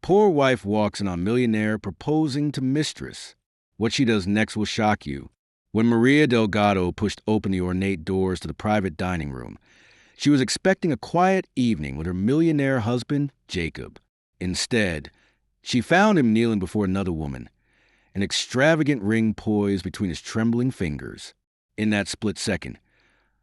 Poor wife walks in on Millionaire proposing to Mistress. What she does next will shock you. When Maria Delgado pushed open the ornate doors to the private dining room, she was expecting a quiet evening with her millionaire husband, Jacob. Instead, she found him kneeling before another woman, an extravagant ring poised between his trembling fingers. In that split second,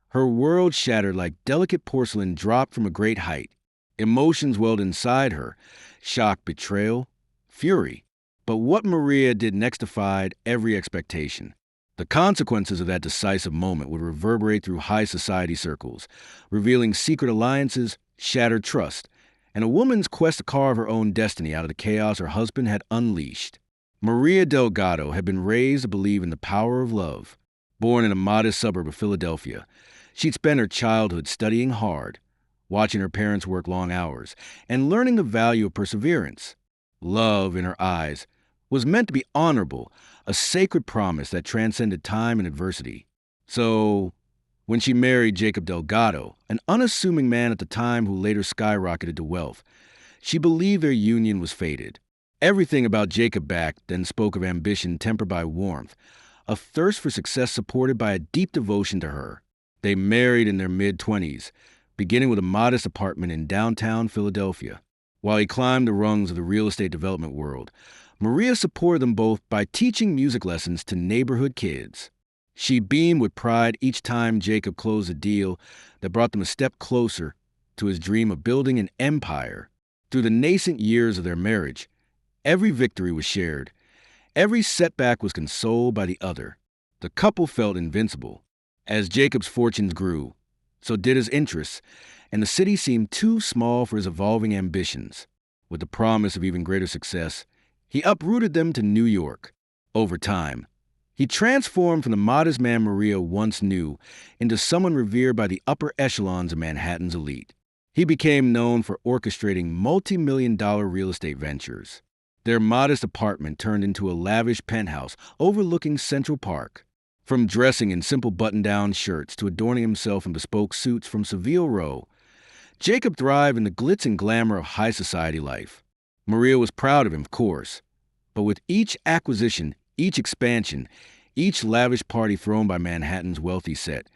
her world shattered like delicate porcelain dropped from a great height. Emotions welled inside her: shock, betrayal, fury. But what Maria did next defied every expectation. The consequences of that decisive moment would reverberate through high society circles, revealing secret alliances, shattered trust, and a woman's quest to carve her own destiny out of the chaos her husband had unleashed. Maria Delgado had been raised to believe in the power of love. Born in a modest suburb of Philadelphia, she'd spent her childhood studying hard, watching her parents work long hours, and learning the value of perseverance. Love, in her eyes, was meant to be honorable, a sacred promise that transcended time and adversity. So, when she married Jacob Delgado, an unassuming man at the time who later skyrocketed to wealth, she believed their union was fated. Everything about Jacob back then spoke of ambition tempered by warmth, a thirst for success supported by a deep devotion to her. They married in their mid-20s, beginning with a modest apartment in downtown Philadelphia. While he climbed the rungs of the real estate development world, Maria supported them both by teaching music lessons to neighborhood kids. She beamed with pride each time Jacob closed a deal that brought them a step closer to his dream of building an empire. Through the nascent years of their marriage, every victory was shared. Every setback was consoled by the other. The couple felt invincible. As Jacob's fortunes grew, so did his interests, and the city seemed too small for his evolving ambitions. With the promise of even greater success, he uprooted them to New York. Over time, he transformed from the modest man Maria once knew into someone revered by the upper echelons of Manhattan's elite. He became known for orchestrating multi-million-dollar real estate ventures. Their modest apartment turned into a lavish penthouse overlooking Central Park. From dressing in simple button-down shirts to adorning himself in bespoke suits from Savile Row, Jacob thrived in the glitz and glamour of high society life. Maria was proud of him, of course, but with each acquisition, each expansion, each lavish party thrown by Manhattan's wealthy set,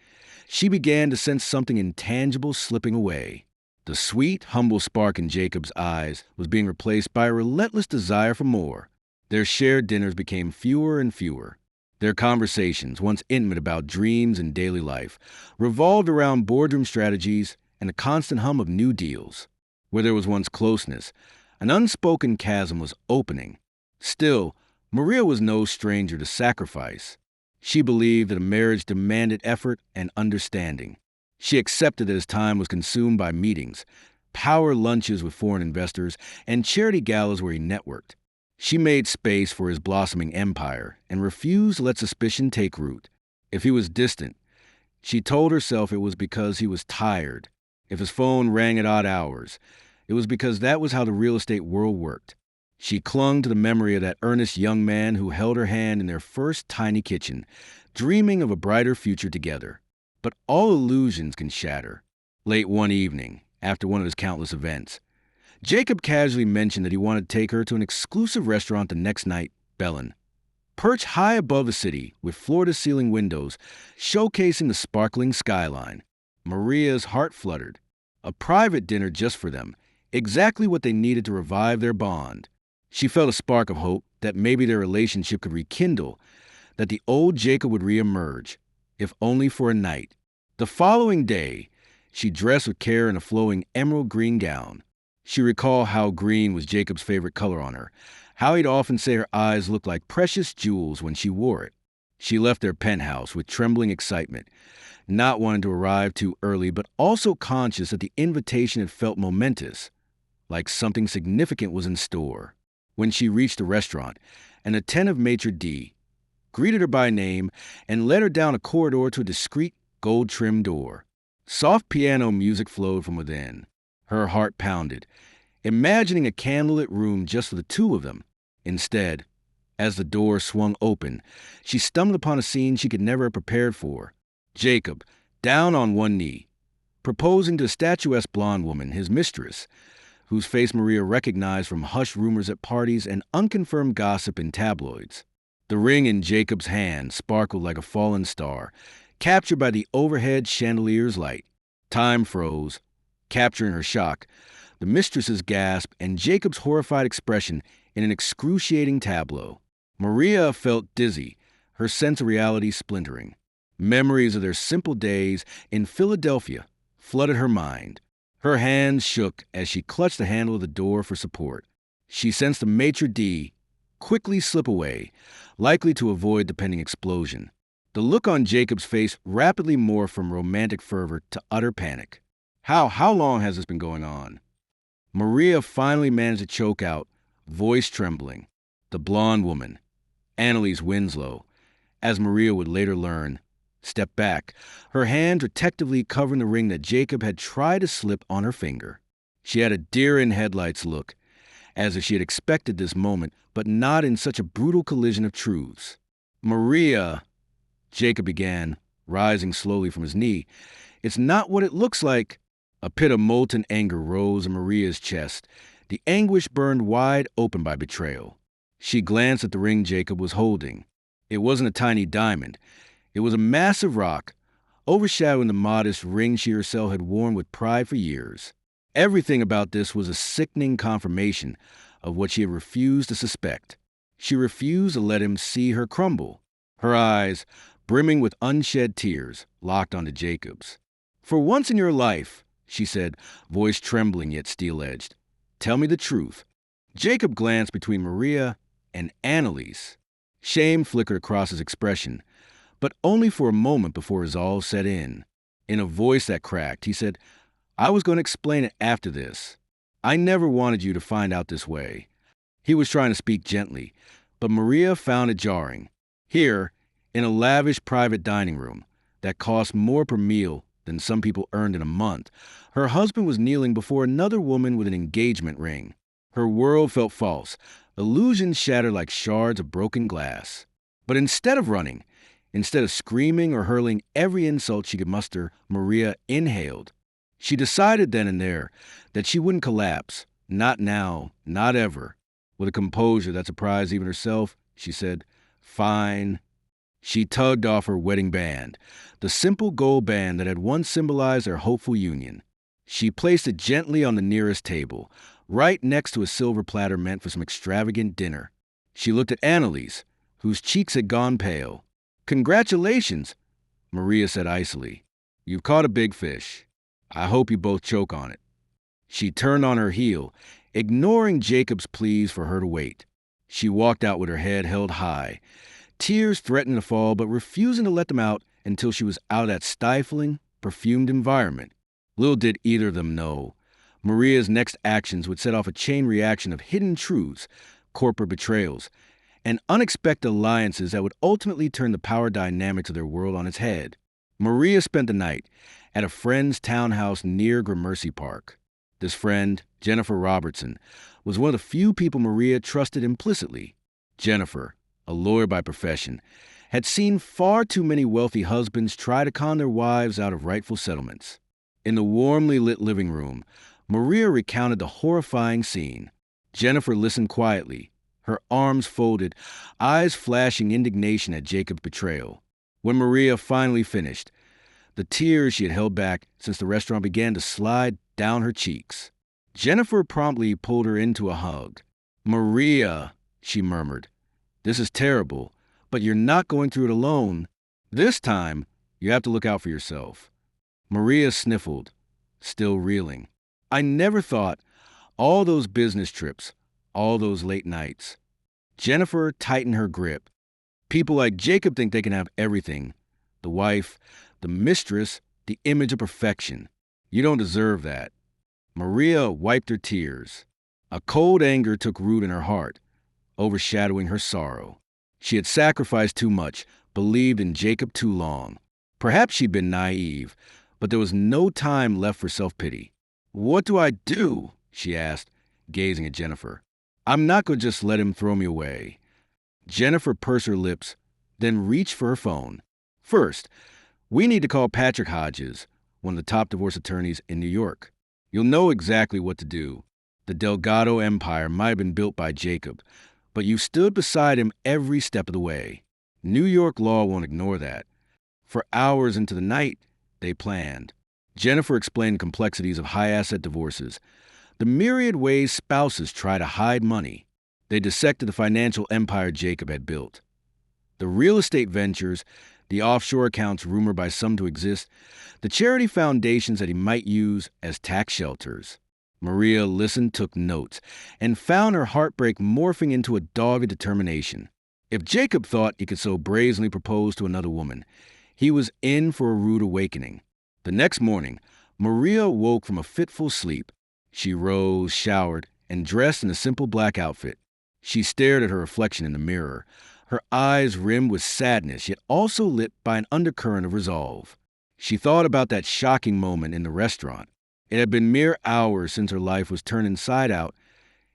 she began to sense something intangible slipping away. The sweet, humble spark in Jacob's eyes was being replaced by a relentless desire for more. Their shared dinners became fewer and fewer. Their conversations, once intimate about dreams and daily life, revolved around boardroom strategies and the constant hum of new deals. Where there was once closeness, an unspoken chasm was opening. Still, Maria was no stranger to sacrifice. She believed that a marriage demanded effort and understanding. She accepted that his time was consumed by meetings, power lunches with foreign investors, and charity galas where he networked. She made space for his blossoming empire and refused to let suspicion take root. If he was distant, she told herself it was because he was tired. If his phone rang at odd hours, it was because that was how the real estate world worked. She clung to the memory of that earnest young man who held her hand in their first tiny kitchen, dreaming of a brighter future together. But all illusions can shatter. Late one evening, after one of his countless events, Jacob casually mentioned that he wanted to take her to an exclusive restaurant the next night, Bellin. Perched high above the city, with floor-to-ceiling windows showcasing the sparkling skyline, Maria's heart fluttered. A private dinner just for them, exactly what they needed to revive their bond. She felt a spark of hope that maybe their relationship could rekindle, that the old Jacob would reemerge, if only for a night. The following day, she dressed with care in a flowing emerald green gown. She recalled how green was Jacob's favorite color on her, how he'd often say her eyes looked like precious jewels when she wore it. She left their penthouse with trembling excitement, not wanting to arrive too early, but also conscious that the invitation had felt momentous, like something significant was in store. When she reached the restaurant, an attentive maitre d' greeted her by name and led her down a corridor to a discreet, gold-trimmed door. Soft piano music flowed from within. Her heart pounded, imagining a candlelit room just for the two of them. Instead, as the door swung open, she stumbled upon a scene she could never have prepared for. Jacob, down on one knee, proposing to a statuesque blonde woman, his mistress, whose face Maria recognized from hushed rumors at parties and unconfirmed gossip in tabloids. The ring in Jacob's hand sparkled like a fallen star, captured by the overhead chandelier's light. Time froze, capturing her shock, the mistress's gasp, and Jacob's horrified expression in an excruciating tableau. Maria felt dizzy, her sense of reality splintering. Memories of their simple days in Philadelphia flooded her mind. Her hands shook as she clutched the handle of the door for support. She sensed the maitre d' quickly slip away, likely to avoid the pending explosion. The look on Jacob's face rapidly morphed from romantic fervor to utter panic. How long has this been going on? Maria finally managed to choke out, voice trembling. The blonde woman, Annalise Winslow, as Maria would later learn, stepped back, her hand protectively covering the ring that Jacob had tried to slip on her finger. She had a deer-in-headlights look, as if she had expected this moment, but not in such a brutal collision of truths. Maria, Jacob began, rising slowly from his knee. It's not what it looks like. A pit of molten anger rose in Maria's chest, the anguish burned wide open by betrayal. She glanced at the ring Jacob was holding. It wasn't a tiny diamond. It was a massive rock, overshadowing the modest ring she herself had worn with pride for years. Everything about this was a sickening confirmation of what she had refused to suspect. She refused to let him see her crumble. Her eyes, brimming with unshed tears, locked onto Jacob's. "For once in your life," she said, voice trembling yet steel-edged, "tell me the truth." Jacob glanced between Maria and Annalise. Shame flickered across his expression, but only for a moment before resolve set in. In a voice that cracked, he said, "I was going to explain it after this. I never wanted you to find out this way." He was trying to speak gently, but Maria found it jarring. Here, in a lavish private dining room that cost more per meal than some people earned in a month, her husband was kneeling before another woman with an engagement ring. Her world felt false, illusions shattered like shards of broken glass. But instead of running, instead of screaming or hurling every insult she could muster, Maria inhaled. She decided then and there that she wouldn't collapse. Not now, not ever. With a composure that surprised even herself, she said, "Fine." She tugged off her wedding band, the simple gold band that had once symbolized their hopeful union. She placed it gently on the nearest table, right next to a silver platter meant for some extravagant dinner. She looked at Annalise, whose cheeks had gone pale. "Congratulations," Maria said icily. "You've caught a big fish. I hope you both choke on it." She turned on her heel, ignoring Jacob's pleas for her to wait. She walked out with her head held high, tears threatening to fall but refusing to let them out until she was out of that stifling, perfumed environment. Little did either of them know, Maria's next actions would set off a chain reaction of hidden truths, corporate betrayals, and unexpected alliances that would ultimately turn the power dynamics of their world on its head. Maria spent the night at a friend's townhouse near Gramercy Park. This friend, Jennifer Robertson, was one of the few people Maria trusted implicitly. Jennifer, a lawyer by profession, had seen far too many wealthy husbands try to con their wives out of rightful settlements. In the warmly lit living room, Maria recounted the horrifying scene. Jennifer listened quietly, her arms folded, eyes flashing indignation at Jacob's betrayal. When Maria finally finished, the tears she had held back since the restaurant began to slide down her cheeks. Jennifer promptly pulled her into a hug. "Maria," she murmured, "this is terrible, but you're not going through it alone. This time, you have to look out for yourself." Maria sniffled, still reeling. "I never thought all those business trips, all those late nights." Jennifer tightened her grip. "People like Jacob think they can have everything. The wife, the mistress, the image of perfection. You don't deserve that." Maria wiped her tears. A cold anger took root in her heart, overshadowing her sorrow. She had sacrificed too much, believed in Jacob too long. Perhaps she'd been naive, but there was no time left for self-pity. "What do I do?" she asked, gazing at Jennifer. "I'm not going to just let him throw me away." Jennifer pursed her lips, then reached for her phone. "First, we need to call Patrick Hodges, one of the top divorce attorneys in New York. You'll know exactly what to do. The Delgado Empire might have been built by Jacob, but you stood beside him every step of the way. New York law won't ignore that. For hours into the night, they planned. Jennifer explained the complexities of high-asset divorces, the myriad ways spouses try to hide money. They dissected the financial empire Jacob had built. The real estate ventures, the offshore accounts rumored by some to exist, the charity foundations that he might use as tax shelters. Maria listened, took notes, and found her heartbreak morphing into a dogged determination. If Jacob thought he could so brazenly propose to another woman, he was in for a rude awakening. The next morning, Maria woke from a fitful sleep. She rose, showered, and dressed in a simple black outfit. She stared at her reflection in the mirror, her eyes rimmed with sadness, yet also lit by an undercurrent of resolve. She thought about that shocking moment in the restaurant. It had been mere hours since her life was turned inside out,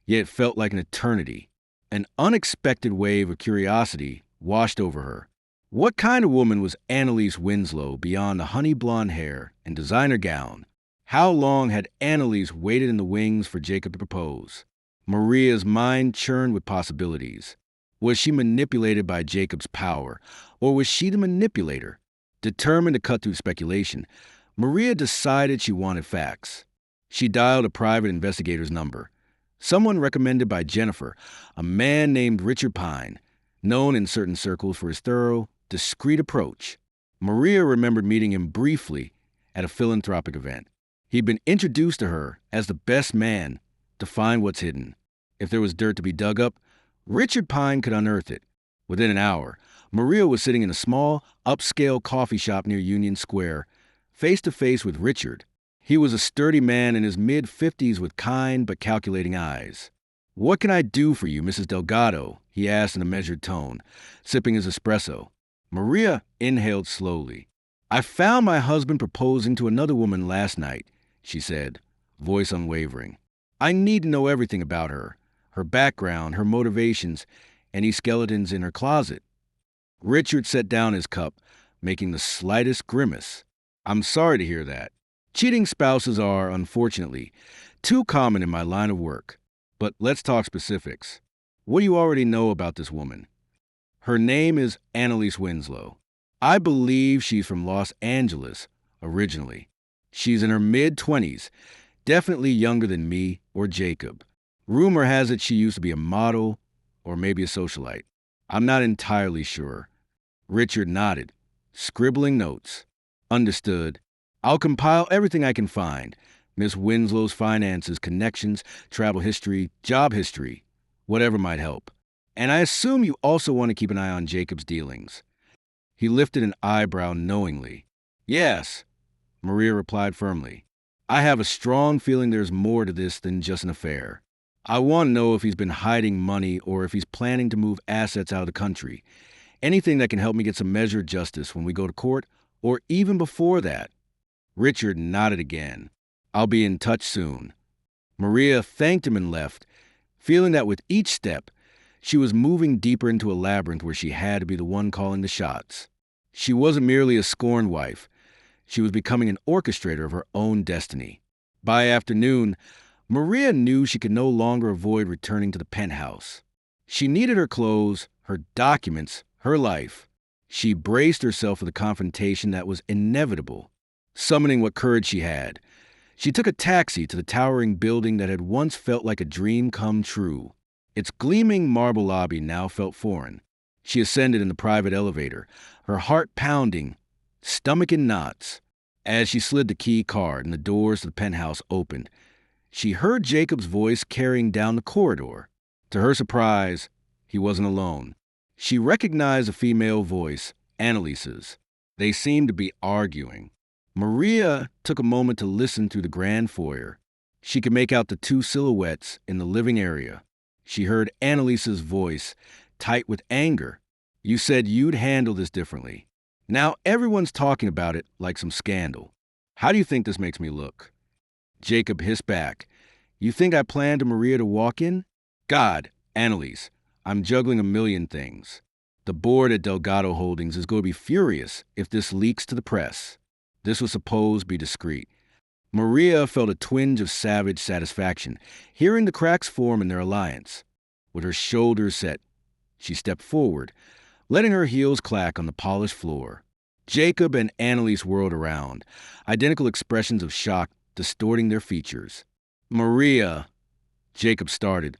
yet it felt like an eternity. An unexpected wave of curiosity washed over her. What kind of woman was Annalise Winslow beyond the honey blonde hair and designer gown? How long had Annalise waited in the wings for Jacob to propose? Maria's mind churned with possibilities. Was she manipulated by Jacob's power, or was she the manipulator? Determined to cut through speculation, Maria decided she wanted facts. She dialed a private investigator's number. Someone recommended by Jennifer, a man named Richard Pine, known in certain circles for his thorough, discreet approach. Maria remembered meeting him briefly at a philanthropic event. He'd been introduced to her as the best man to find what's hidden. If there was dirt to be dug up, Richard Pine could unearth it. Within an hour, Maria was sitting in a small, upscale coffee shop near Union Square, face to face with Richard. He was a sturdy man in his mid-50s with kind but calculating eyes. "What can I do for you, Mrs. Delgado?" he asked in a measured tone, sipping his espresso. Maria inhaled slowly. "I found my husband proposing to another woman last night," she said, voice unwavering. "I need to know everything about her background, her motivations, any skeletons in her closet." Richard set down his cup, making the slightest grimace. "I'm sorry to hear that. Cheating spouses are, unfortunately, too common in my line of work. But let's talk specifics. What do you already know about this woman?" "Her name is Annalise Winslow. I believe she's from Los Angeles, originally. She's in her mid-20s, definitely younger than me or Jacob. Rumor has it she used to be a model or maybe a socialite. I'm not entirely sure." Richard nodded, scribbling notes. "Understood. I'll compile everything I can find. Miss Winslow's finances, connections, travel history, job history, whatever might help. And I assume you also want to keep an eye on Jacob's dealings." He lifted an eyebrow knowingly. "Yes," Maria replied firmly. "I have a strong feeling there's more to this than just an affair. I want to know if he's been hiding money or if he's planning to move assets out of the country. Anything that can help me get some measured justice when we go to court, or even before that." Richard nodded again. "I'll be in touch soon." Maria thanked him and left, feeling that with each step, she was moving deeper into a labyrinth where she had to be the one calling the shots. She wasn't merely a scorned wife. She was becoming an orchestrator of her own destiny. By afternoon, Maria knew she could no longer avoid returning to the penthouse. She needed her clothes, her documents, her life. She braced herself for the confrontation that was inevitable. Summoning what courage she had, she took a taxi to the towering building that had once felt like a dream come true. Its gleaming marble lobby now felt foreign. She ascended in the private elevator, her heart pounding, stomach in knots. As she slid the key card and the doors to the penthouse opened, she heard Jacob's voice carrying down the corridor. To her surprise, he wasn't alone. She recognized a female voice, Annalise's. They seemed to be arguing. Maria took a moment to listen through the grand foyer. She could make out the two silhouettes in the living area. She heard Annalise's voice, tight with anger. "You said you'd handle this differently. Now everyone's talking about it like some scandal. How do you think this makes me look?" Jacob hissed back. "You think I planned to Maria to walk in? God, Annalise, I'm juggling a million things. The board at Delgado Holdings is going to be furious if this leaks to the press." This was supposed to be discreet. Maria felt a twinge of savage satisfaction, hearing the cracks form in their alliance. With her shoulders set, she stepped forward, letting her heels clack on the polished floor. Jacob and Annalise whirled around, identical expressions of shock distorting their features. Maria, Jacob started,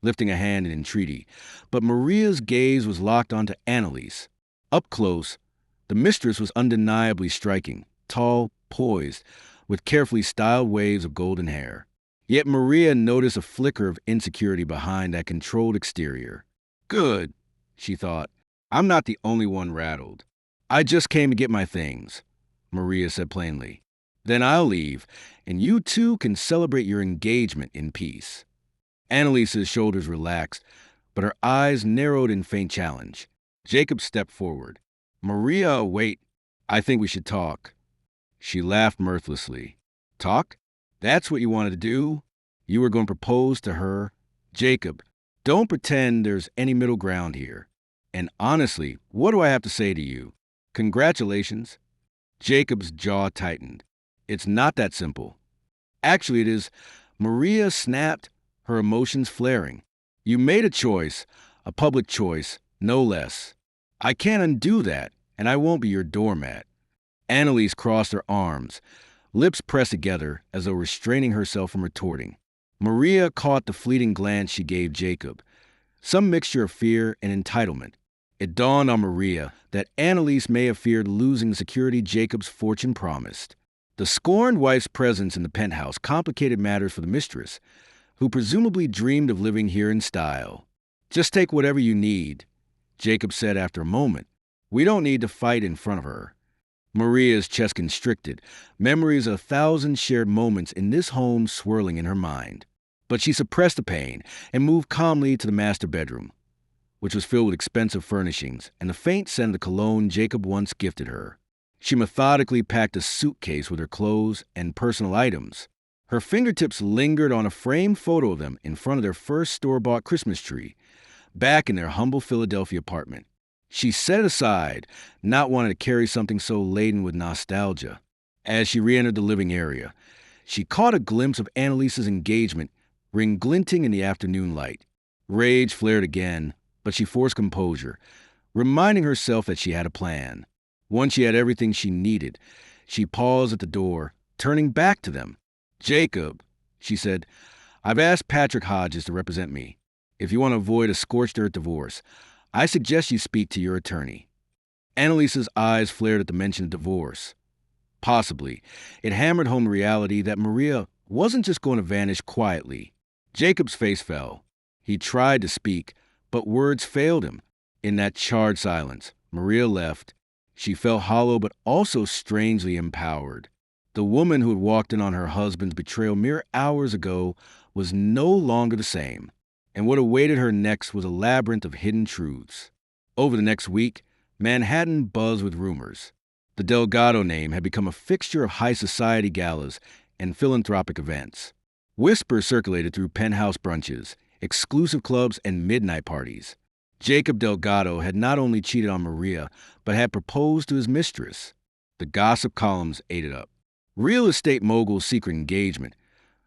lifting a hand in entreaty, but Maria's gaze was locked onto Annalise. Up close, the mistress was undeniably striking, tall, poised, with carefully styled waves of golden hair. Yet Maria noticed a flicker of insecurity behind that controlled exterior. Good, she thought. I'm not the only one rattled. I just came to get my things, Maria said plainly. Then I'll leave, and you two can celebrate your engagement in peace. Annalise's shoulders relaxed, but her eyes narrowed in faint challenge. Jacob stepped forward. Maria, wait. I think we should talk. She laughed mirthlessly. Talk? That's what you wanted to do? You were going to propose to her? Jacob, don't pretend there's any middle ground here. And honestly, what do I have to say to you? Congratulations. Jacob's jaw tightened. It's not that simple. Actually, it is. Maria snapped, her emotions flaring. You made a choice, a public choice, no less. I can't undo that, and I won't be your doormat. Annalise crossed her arms, lips pressed together as though restraining herself from retorting. Maria caught the fleeting glance she gave Jacob, some mixture of fear and entitlement. It dawned on Maria that Annalise may have feared losing the security Jacob's fortune promised. The scorned wife's presence in the penthouse complicated matters for the mistress, who presumably dreamed of living here in style. Just take whatever you need, Jacob said after a moment. We don't need to fight in front of her. Maria's chest constricted, memories of 1,000 shared moments in this home swirling in her mind. But she suppressed the pain and moved calmly to the master bedroom, which was filled with expensive furnishings and the faint scent of the cologne Jacob once gifted her. She methodically packed a suitcase with her clothes and personal items. Her fingertips lingered on a framed photo of them in front of their first store-bought Christmas tree, back in their humble Philadelphia apartment. She set it aside, not wanting to carry something so laden with nostalgia. As she re-entered the living area, she caught a glimpse of Annalise's engagement ring glinting in the afternoon light. Rage flared again, but she forced composure, reminding herself that she had a plan. Once she had everything she needed, she paused at the door, turning back to them. Jacob, she said, I've asked Patrick Hodges to represent me. If you want to avoid a scorched earth divorce, I suggest you speak to your attorney. Annalise's eyes flared at the mention of divorce. Possibly, it hammered home the reality that Maria wasn't just going to vanish quietly. Jacob's face fell. He tried to speak, but words failed him. In that charred silence, Maria left. She felt hollow but also strangely empowered. The woman who had walked in on her husband's betrayal mere hours ago was no longer the same, and what awaited her next was a labyrinth of hidden truths. Over the next week, Manhattan buzzed with rumors. The Delgado name had become a fixture of high society galas and philanthropic events. Whispers circulated through penthouse brunches, exclusive clubs, and midnight parties. Jacob Delgado had not only cheated on Maria, but had proposed to his mistress. The gossip columns ate it up. Real estate mogul's secret engagement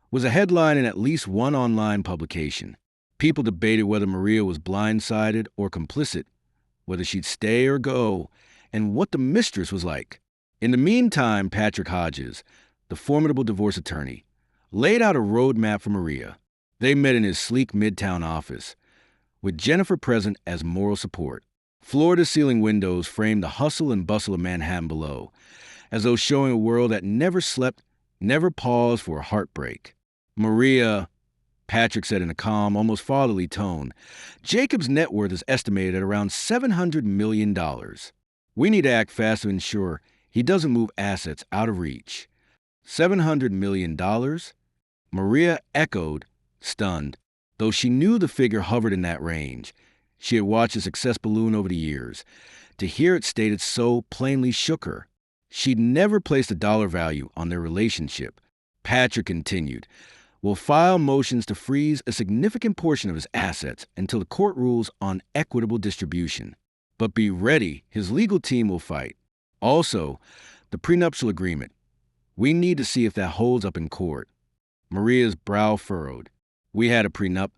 was a headline in at least one online publication. People debated whether Maria was blindsided or complicit, whether she'd stay or go, and what the mistress was like. In the meantime, Patrick Hodges, the formidable divorce attorney, laid out a roadmap for Maria. They met in his sleek midtown office, with Jennifer present as moral support. Floor-to-ceiling windows framed the hustle and bustle of Manhattan below, as though showing a world that never slept, never paused for a heartbreak. Maria, Patrick said in a calm, almost fatherly tone, Jacob's net worth is estimated at around $700 million. We need to act fast to ensure he doesn't move assets out of reach. $700 million? Maria echoed, stunned. Though she knew the figure hovered in that range, she had watched the success balloon over the years. To hear it stated so plainly shook her. She'd never placed a dollar value on their relationship. Patrick continued, will file motions to freeze a significant portion of his assets until the court rules on equitable distribution. But be ready, his legal team will fight. Also, the prenuptial agreement, We need to see if that holds up in court. Maria's brow furrowed. We had a prenup,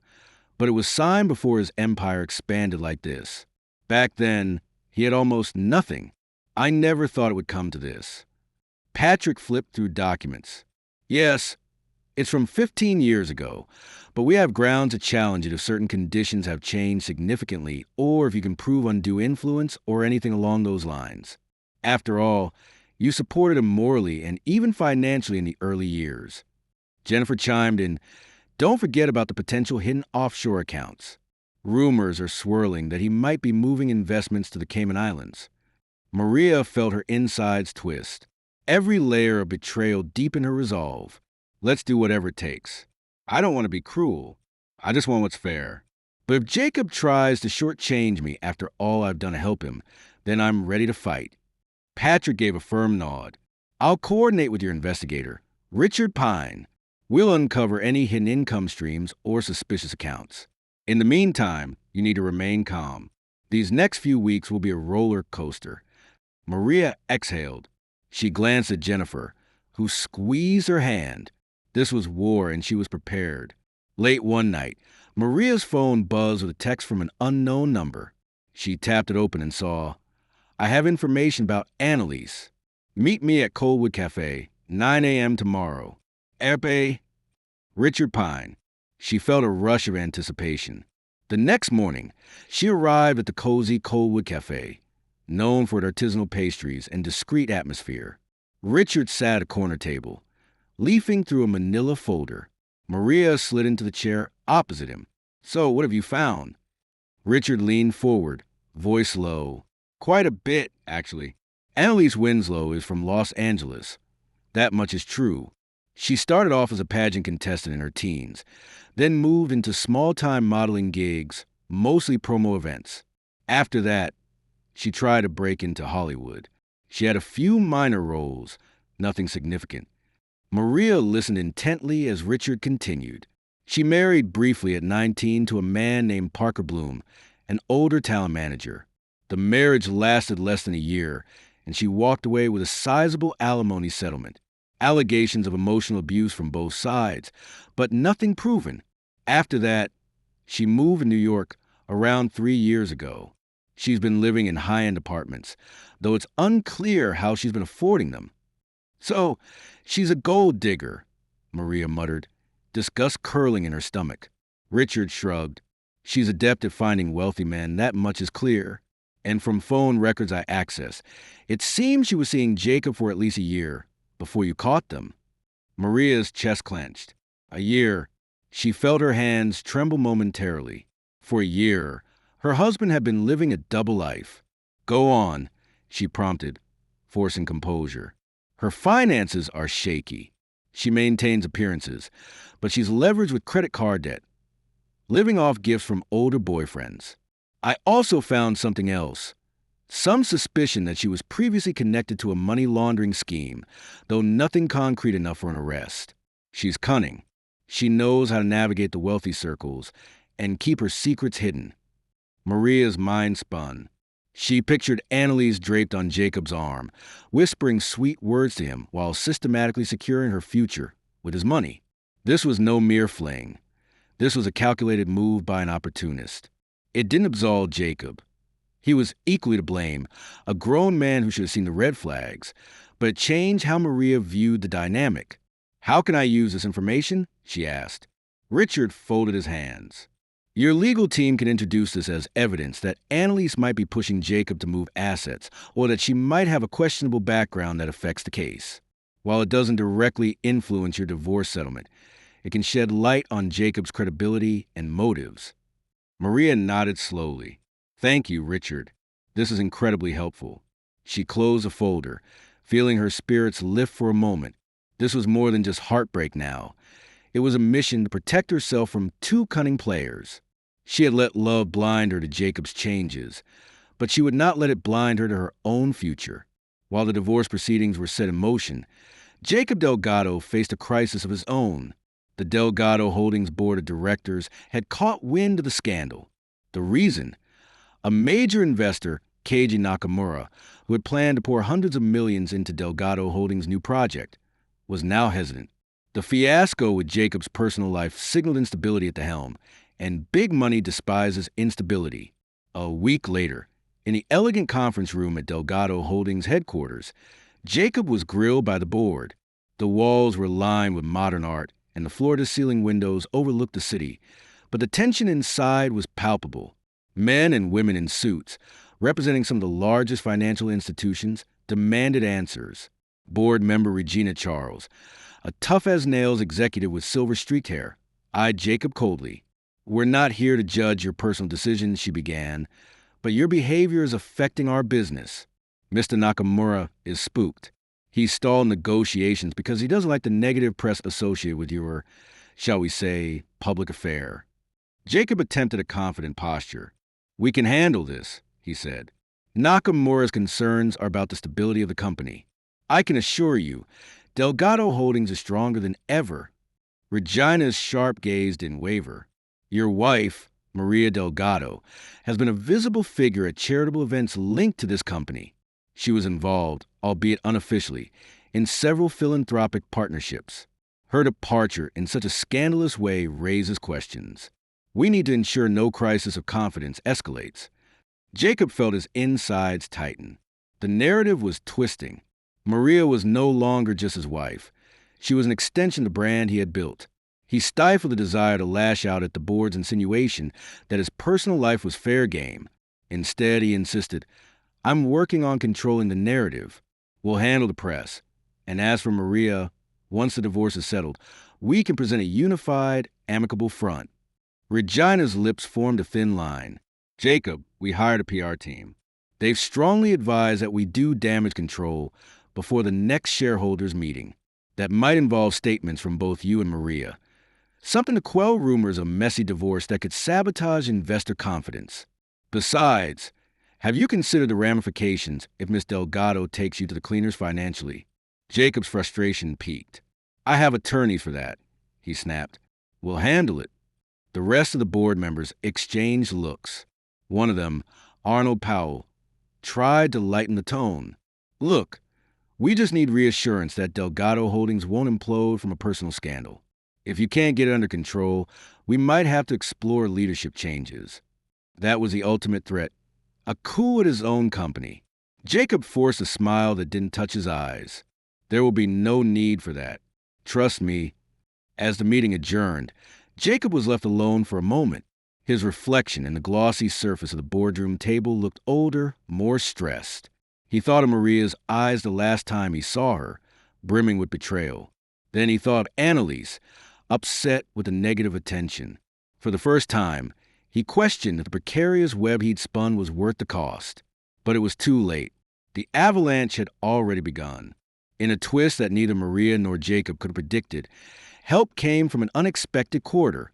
but it was signed before his empire expanded like this. Back then, he had almost nothing. I never thought it would come to this. Patrick flipped through documents. Yes, it's from 15 years ago, but we have grounds to challenge it if certain conditions have changed significantly or if you can prove undue influence or anything along those lines. After all, you supported him morally and even financially in the early years. Jennifer chimed in, "Don't forget about the potential hidden offshore accounts. Rumors are swirling that he might be moving investments to the Cayman Islands." Maria felt her insides twist. Every layer of betrayal deepened her resolve. Let's do whatever it takes. I don't want to be cruel. I just want what's fair. But if Jacob tries to shortchange me after all I've done to help him, then I'm ready to fight. Patrick gave a firm nod. I'll coordinate with your investigator, Richard Pine. We'll uncover any hidden income streams or suspicious accounts. In the meantime, you need to remain calm. These next few weeks will be a roller coaster. Maria exhaled. She glanced at Jennifer, who squeezed her hand. This was war, and she was prepared. Late one night, Maria's phone buzzed with a text from an unknown number. She tapped it open and saw, "I have information about Annalise. Meet me at Coldwood Cafe, 9 a.m. tomorrow. Erpe, Richard Pine." She felt a rush of anticipation. The next morning, she arrived at the cozy Coldwood Cafe, known for its artisanal pastries and discreet atmosphere. Richard sat at a corner table, leafing through a manila folder. Maria slid into the chair opposite him. "So, what have you found?" Richard leaned forward, voice low. "Quite a bit, actually. Annalise Winslow is from Los Angeles. That much is true. She started off as a pageant contestant in her teens, then moved into small-time modeling gigs, mostly promo events. After that, she tried to break into Hollywood. She had a few minor roles, nothing significant." Maria listened intently as Richard continued. "She married briefly at 19 to a man named Parker Bloom, an older talent manager. The marriage lasted less than a year, and she walked away with a sizable alimony settlement. Allegations of emotional abuse from both sides, but nothing proven. After that, she moved to New York around 3 years ago. She's been living in high-end apartments, though it's unclear how she's been affording them." "So, she's a gold digger," Maria muttered, disgust curling in her stomach. Richard shrugged. "She's adept at finding wealthy men, that much is clear. And from phone records I accessed, it seems she was seeing Jacob for at least a year, before you caught them." Maria's chest clenched. A year. She felt her hands tremble momentarily. For a year, her husband had been living a double life. "Go on," she prompted, forcing composure. "Her finances are shaky. She maintains appearances, but she's leveraged with credit card debt, living off gifts from older boyfriends. I also found something else. Some suspicion that she was previously connected to a money laundering scheme, though nothing concrete enough for an arrest. She's cunning. She knows how to navigate the wealthy circles and keep her secrets hidden." Maria's mind spun. She pictured Annalise draped on Jacob's arm, whispering sweet words to him while systematically securing her future with his money. This was no mere fling. This was a calculated move by an opportunist. It didn't absolve Jacob. He was equally to blame, a grown man who should have seen the red flags, but it changed how Maria viewed the dynamic. "How can I use this information?" she asked. Richard folded his hands. "Your legal team can introduce this as evidence that Annalise might be pushing Jacob to move assets, or that she might have a questionable background that affects the case. While it doesn't directly influence your divorce settlement, it can shed light on Jacob's credibility and motives." Maria nodded slowly. "Thank you, Richard. This is incredibly helpful." She closed the folder, feeling her spirits lift for a moment. This was more than just heartbreak now. It was a mission to protect herself from two cunning players. She had let love blind her to Jacob's changes, but she would not let it blind her to her own future. While the divorce proceedings were set in motion, Jacob Delgado faced a crisis of his own. The Delgado Holdings Board of Directors had caught wind of the scandal. The reason? A major investor, Keiji Nakamura, who had planned to pour hundreds of millions into Delgado Holdings' new project, was now hesitant. The fiasco with Jacob's personal life signaled instability at the helm, and big money despises instability. A week later, in the elegant conference room at Delgado Holdings headquarters, Jacob was grilled by the board. The walls were lined with modern art, and the floor-to-ceiling windows overlooked the city. But the tension inside was palpable. Men and women in suits, representing some of the largest financial institutions, demanded answers. Board member Regina Charles, a tough-as-nails executive with silver-streaked hair, eyed Jacob coldly. "We're not here to judge your personal decisions," she began, "but your behavior is affecting our business." Mr. Nakamura is spooked. He stalled negotiations because he doesn't like the negative press associated with your, shall we say, public affair. Jacob attempted a confident posture. "We can handle this," he said. "Nakamura's concerns are about the stability of the company. I can assure you, Delgado Holdings is stronger than ever." Regina's sharp gaze didn't waver. "Your wife, Maria Delgado, has been a visible figure at charitable events linked to this company. She was involved, albeit unofficially, in several philanthropic partnerships. Her departure in such a scandalous way raises questions. We need to ensure no crisis of confidence escalates." Jacob felt his insides tighten. The narrative was twisting. Maria was no longer just his wife. She was an extension of the brand he had built. He stifled the desire to lash out at the board's insinuation that his personal life was fair game. Instead, he insisted, "I'm working on controlling the narrative. We'll handle the press. And as for Maria, once the divorce is settled, we can present a unified, amicable front." Regina's lips formed a thin line. "Jacob, we hired a PR team. They've strongly advised that we do damage control before the next shareholders' meeting. That might involve statements from both you and Maria. Something to quell rumors of a messy divorce that could sabotage investor confidence. Besides, have you considered the ramifications if Miss Delgado takes you to the cleaners financially?" Jacob's frustration peaked. "I have attorneys for that," he snapped. "We'll handle it." The rest of the board members exchanged looks. One of them, Arnold Powell, tried to lighten the tone. "Look, we just need reassurance that Delgado Holdings won't implode from a personal scandal. If you can't get it under control, we might have to explore leadership changes." That was the ultimate threat. A coup at his own company. Jacob forced a smile that didn't touch his eyes. "There will be no need for that. Trust me." As the meeting adjourned, Jacob was left alone for a moment. His reflection in the glossy surface of the boardroom table looked older, more stressed. He thought of Maria's eyes the last time he saw her, brimming with betrayal. Then he thought of Annalise, upset with the negative attention. For the first time, he questioned if the precarious web he'd spun was worth the cost. But it was too late. The avalanche had already begun. In a twist that neither Maria nor Jacob could have predicted, help came from an unexpected quarter.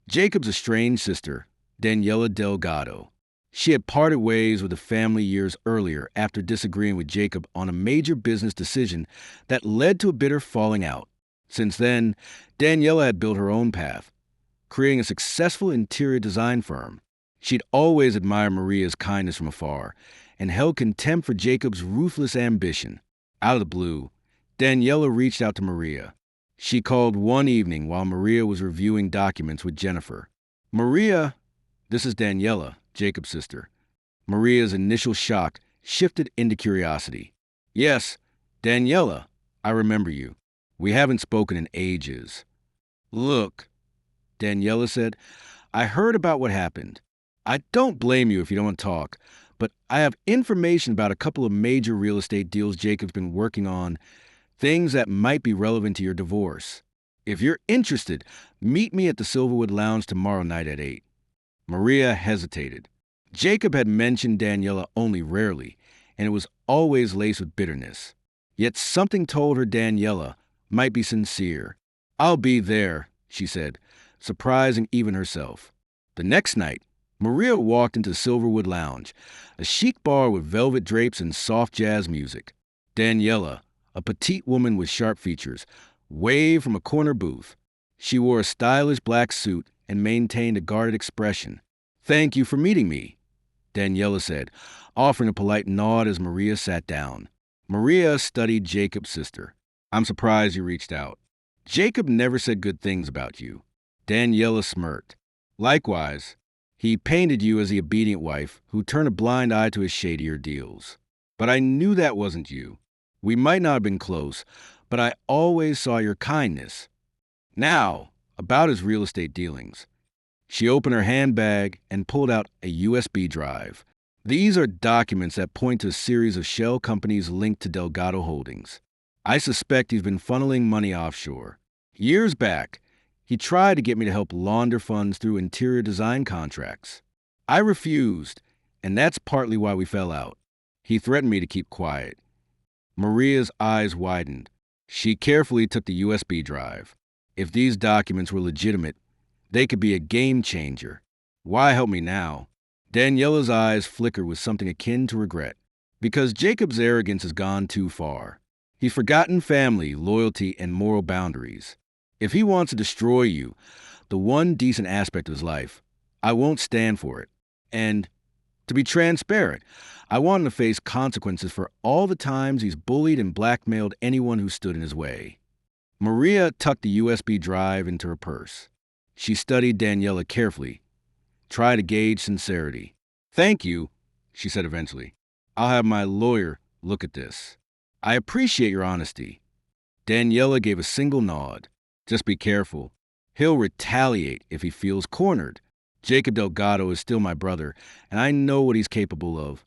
Jacob's estranged sister, Daniela Delgado. She had parted ways with the family years earlier after disagreeing with Jacob on a major business decision that led to a bitter falling out. Since then, Daniela had built her own path, creating a successful interior design firm. She'd always admired Maria's kindness from afar and held contempt for Jacob's ruthless ambition. Out of the blue, Daniela reached out to Maria. She called one evening while Maria was reviewing documents with Jennifer. "Maria, this is Daniela, Jacob's sister." Maria's initial shock shifted into curiosity. "Yes, Daniela, I remember you. We haven't spoken in ages." "Look," Daniela said, "I heard about what happened. I don't blame you if you don't want to talk, but I have information about a couple of major real estate deals Jacob's been working on, things that might be relevant to your divorce. If you're interested, meet me at the Silverwood Lounge tomorrow night at 8. Maria hesitated. Jacob had mentioned Daniela only rarely, and it was always laced with bitterness. Yet something told her Daniela might be sincere. "I'll be there," she said, surprising even herself. The next night, Maria walked into the Silverwood Lounge, a chic bar with velvet drapes and soft jazz music. Daniela, a petite woman with sharp features, waved from a corner booth. She wore a stylish black suit and maintained a guarded expression. "Thank you for meeting me," Daniela said, offering a polite nod as Maria sat down. Maria studied Jacob's sister. I'm surprised you reached out. Jacob never said good things about you. Daniela smirked. Likewise, he painted you as the obedient wife who turned a blind eye to his shadier deals. But I knew that wasn't you. We might not have been close, but I always saw your kindness. Now, about his real estate dealings. She opened her handbag and pulled out a USB drive. These are documents that point to a series of shell companies linked to Delgado Holdings. I suspect he's been funneling money offshore. Years back, he tried to get me to help launder funds through interior design contracts. I refused, and that's partly why we fell out. He threatened me to keep quiet. Maria's eyes widened. She carefully took the USB drive. If these documents were legitimate, they could be a game changer. Why help me now? Daniela's eyes flickered with something akin to regret. Because Jacob's arrogance has gone too far. He's forgotten family, loyalty, and moral boundaries. If he wants to destroy you, the one decent aspect of his life, I won't stand for it. And, to be transparent, I want him to face consequences for all the times he's bullied and blackmailed anyone who stood in his way. Maria tucked the USB drive into her purse. She studied Daniela carefully, tried to gauge sincerity. Thank you, she said eventually. I'll have my lawyer look at this. I appreciate your honesty. Daniela gave a single nod. Just be careful. He'll retaliate if he feels cornered. Jacob Delgado is still my brother, and I know what he's capable of.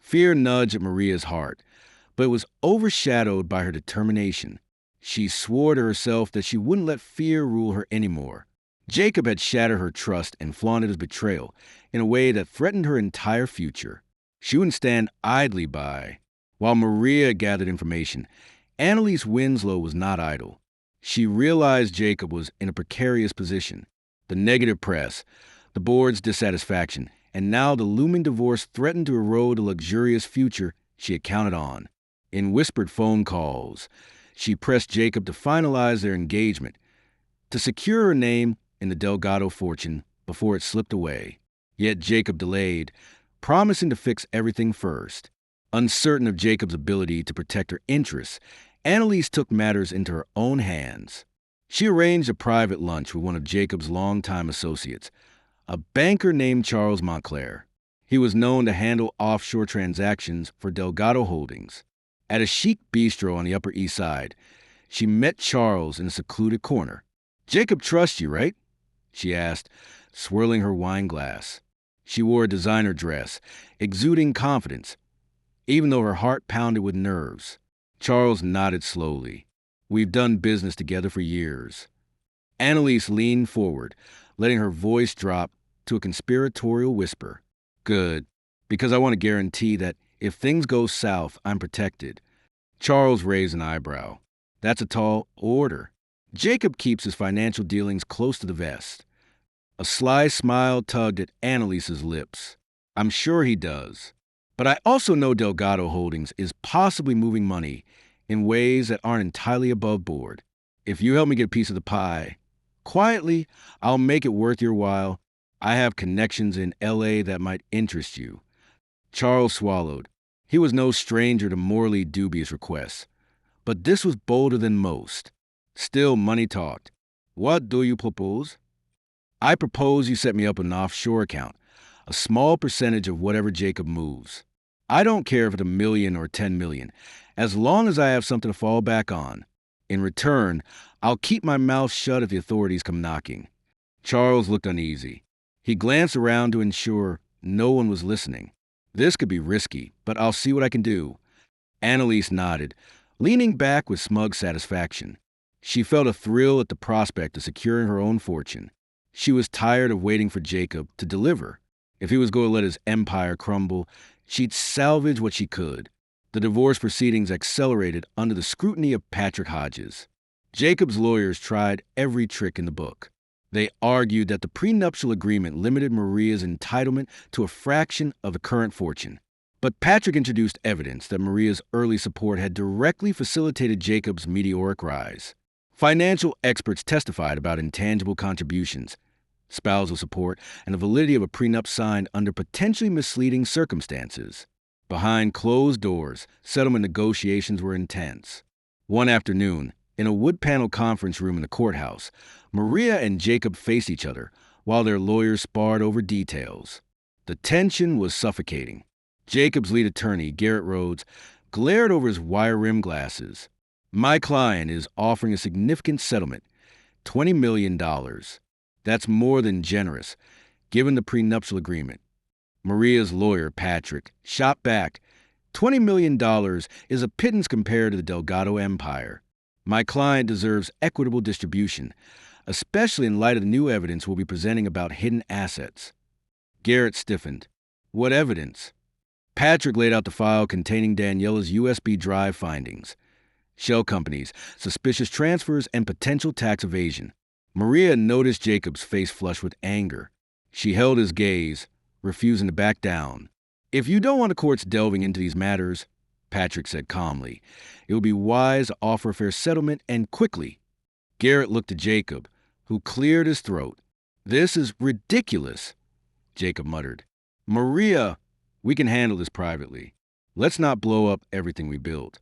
Fear nudged at Maria's heart, but it was overshadowed by her determination. She swore to herself that she wouldn't let fear rule her anymore. Jacob had shattered her trust and flaunted his betrayal in a way that threatened her entire future. She wouldn't stand idly by. While Maria gathered information, Annalise Winslow was not idle. She realized Jacob was in a precarious position. The negative press, the board's dissatisfaction, and now the looming divorce threatened to erode a luxurious future she had counted on. In whispered phone calls, she pressed Jacob to finalize their engagement, to secure her name in the Delgado fortune before it slipped away. Yet Jacob delayed, promising to fix everything first. Uncertain of Jacob's ability to protect her interests, Annalise took matters into her own hands. She arranged a private lunch with one of Jacob's longtime associates, a banker named Charles Montclair. He was known to handle offshore transactions for Delgado Holdings. At a chic bistro on the Upper East Side, she met Charles in a secluded corner. "Jacob trusts you, right?" she asked, swirling her wine glass. She wore a designer dress, exuding confidence, even though her heart pounded with nerves. Charles nodded slowly. "We've done business together for years." Annalise leaned forward, letting her voice drop to a conspiratorial whisper. "Good, because I want to guarantee that if things go south, I'm protected." Charles raised an eyebrow. "That's a tall order." Jacob keeps his financial dealings close to the vest. A sly smile tugged at Annalise's lips. "I'm sure he does. But I also know Delgado Holdings is possibly moving money in ways that aren't entirely above board. If you help me get a piece of the pie, quietly, I'll make it worth your while. I have connections in LA that might interest you." Charles swallowed. He was no stranger to morally dubious requests. But this was bolder than most. Still, money talked. "What do you propose?" "I propose you set me up an offshore account, a small percentage of whatever Jacob moves. I don't care if it's $1 million or $10 million, as long as I have something to fall back on. In return, I'll keep my mouth shut if the authorities come knocking." Charles looked uneasy. He glanced around to ensure no one was listening. "This could be risky, but I'll see what I can do." Annalise nodded, leaning back with smug satisfaction. She felt a thrill at the prospect of securing her own fortune. She was tired of waiting for Jacob to deliver. If he was going to let his empire crumble, she'd salvage what she could. The divorce proceedings accelerated under the scrutiny of Patrick Hodges. Jacob's lawyers tried every trick in the book. They argued that the prenuptial agreement limited Maria's entitlement to a fraction of the current fortune. But Patrick introduced evidence that Maria's early support had directly facilitated Jacob's meteoric rise. Financial experts testified about intangible contributions, spousal support, and the validity of a prenup signed under potentially misleading circumstances. Behind closed doors, settlement negotiations were intense. One afternoon, in a wood panel conference room in the courthouse, Maria and Jacob faced each other while their lawyers sparred over details. The tension was suffocating. Jacob's lead attorney, Garrett Rhodes, glared over his wire-rimmed glasses. My client is offering a significant settlement, $20 million. That's more than generous, given the prenuptial agreement. Maria's lawyer, Patrick, shot back. $20 million is a pittance compared to the Delgado empire. My client deserves equitable distribution, especially in light of the new evidence we'll be presenting about hidden assets. Garrett stiffened. What evidence? Patrick laid out the file containing Daniela's USB drive findings. Shell companies, suspicious transfers, and potential tax evasion. Maria noticed Jacob's face flush with anger. She held his gaze, refusing to back down. If you don't want the courts delving into these matters, Patrick said calmly, it would be wise to offer a fair settlement and quickly. Garrett looked at Jacob, who cleared his throat. This is ridiculous, Jacob muttered. Maria, we can handle this privately. Let's not blow up everything we built.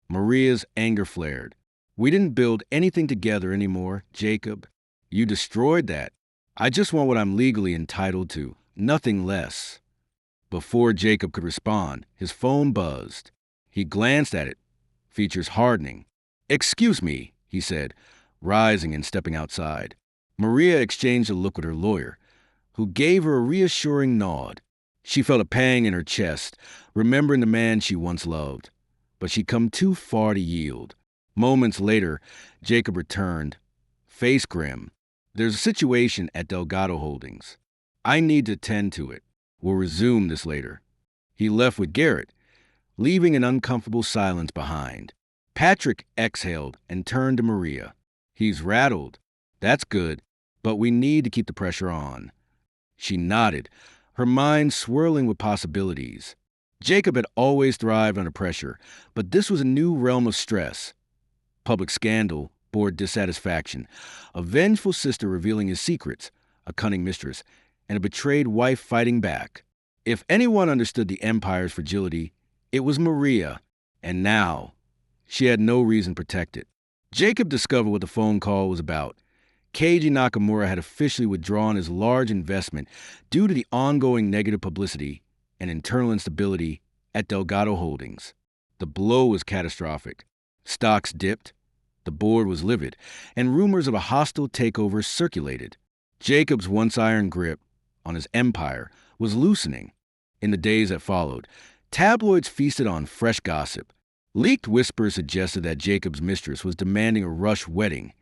Maria's anger flared. We didn't build anything together anymore, Jacob. You destroyed that. I just want what I'm legally entitled to, nothing less. Before Jacob could respond, his phone buzzed. He glanced at it, features hardening. Excuse me, he said, rising and stepping outside. Maria exchanged a look with her lawyer, who gave her a reassuring nod. She felt a pang in her chest, remembering the man she once loved. But she'd come too far to yield. Moments later, Jacob returned, face grim. There's a situation at Delgado Holdings. I need to tend to it. We'll resume this later. He left with Garrett, leaving an uncomfortable silence behind. Patrick exhaled and turned to Maria. He's rattled. That's good, but we need to keep the pressure on. She nodded, her mind swirling with possibilities. Jacob had always thrived under pressure, but this was a new realm of stress. Public scandal, board dissatisfaction, a vengeful sister revealing his secrets, a cunning mistress, and a betrayed wife fighting back. If anyone understood the empire's fragility, it was Maria, and now she had no reason to protect it. Jacob discovered what the phone call was about. Keiji Nakamura had officially withdrawn his large investment due to the ongoing negative publicity and internal instability at Delgado Holdings. The blow was catastrophic. Stocks dipped, the board was livid, and rumors of a hostile takeover circulated. Jacob's once-iron grip on his empire was loosening. In the days that followed, tabloids feasted on fresh gossip. Leaked whispers suggested that Jacob's mistress was demanding a rush wedding,